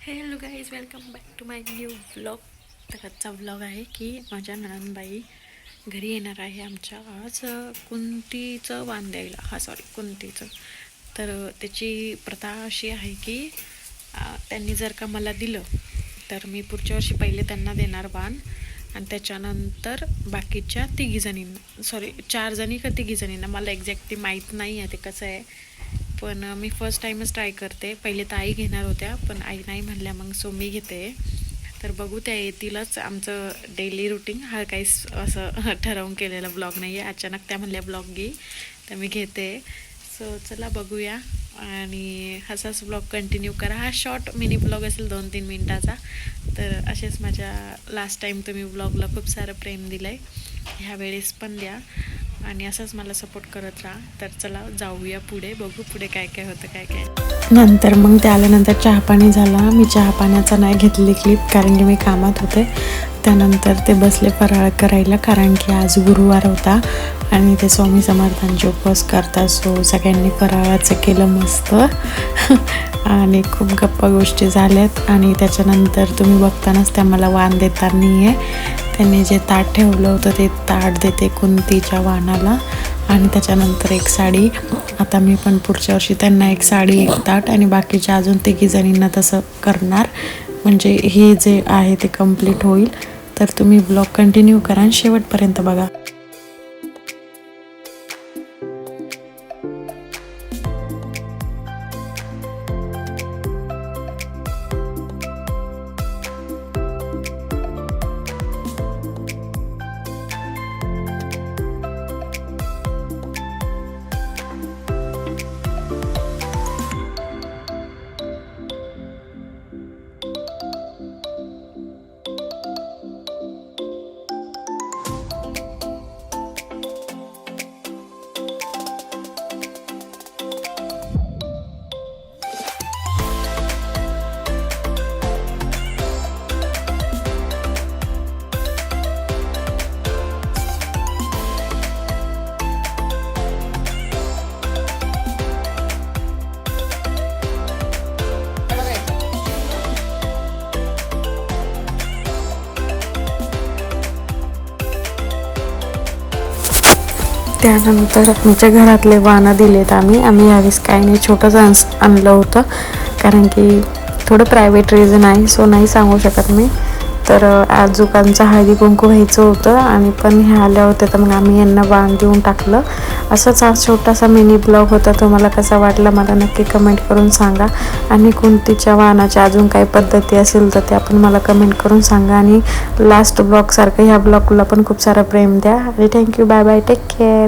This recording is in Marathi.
Hello guys, welcome back to my new vlog. तर आजचा व्लॉग आहे की माझ्या नणंदबाई घरी येणार आहे आमच्या आज कुंतीचं वाण द्यायला. कुंतीचं. तर त्याची प्रथा अशी आहे की त्यांनी जर का मला दिलं तर मी पुढच्या वर्षी पहिले त्यांना देणार वाण आणि त्याच्यानंतर बाकीच्या 4 जणी का 3 जणींना, मला एक्झॅक्टली माहीत नाही आहे ते कसं आहे. पण मी फर्स्ट टाईमच ट्राय करते. पहिले तर आई घेणार होत्या पण आई नाही म्हणल्या, मग सो मी घेते. तर बघू त्या येतीलच. आमचं डेली रुटीन हा काही असं ठरवून केलेला ब्लॉग नाही आहे. अचानक त्या म्हणल्या ब्लॉग घे तर मी घेते. सो चला बघूया आणि असाच ब्लॉग कंटिन्यू करा. हा शॉर्ट मिनी ब्लॉग असेल 2-3 मिनटाचा. तर असेच माझ्या लास्ट टाईम तुम्ही ब्लॉगला खूप सारं प्रेम दिलं आहे, ह्या वेळेस पण द्या आणि असंच मला सपोर्ट करत राहा. तर चला जाऊया पुढे, बघू पुढे काय काय होतं काय काय. नंतर मग ते आल्यानंतर चहा पाणी झाला. मी चहा पाण्याचा नाही घेतली क्लिप कारण की मी कामात होते. त्यानंतर ते बसले फराळ करायला कारण की आज गुरुवार होता आणि ते स्वामी समर्थांचे उपवास करतात. सो सगळ्यांनी फराळाचं केलं मस्त आणि खूप गप्पा गोष्टी झाल्यात. आणि त्याच्यानंतर तुम्ही बघतानाच त्या मला वाण देता नाही आहे. त्यांनी जे ताट ठेवलं होतं ते ताट देते कुंतीच्या वाणाला आणि त्याच्यानंतर एक साडी. आता मी पण पुढच्या वर्षी त्यांना एक साडी, एक ताट आणि बाकीच्या अजून 3 जणींना तसं करणार. म्हणजे हे जे आहे ते कंप्लीट होईल. तर तुम्ही ब्लॉग कंटिन्यू करा आणि शेवटपर्यंत बघा. त्यानंतर आमच्या घरातले वाणं दिलेत आम्ही यावेळेस काही नाही, छोटंसं आणलं होतं कारण की थोडं प्रायव्हेट रिझन आहे. सो नाही सांगू शकत मी. तर आजोबांचं हळदी कुंकू व्हायचं होतं आणि पण ह्या आल्या होत्या तर मग आम्ही यांना वाण देऊन टाकलं. असंच आज छोटासा मिनी ब्लॉग होता. तुम्हाला कसा वाटला मला नक्की कमेंट करून सांगा. आणि कुंतीच्या वाणाच्या अजून काही पद्धती असेल तर त्या पण मला कमेंट करून सांगा. आणि लास्ट ब्लॉगसारखं ह्या ब्लॉगला पण खूप सारं प्रेम द्या. आणि thank you, bye bye, take care.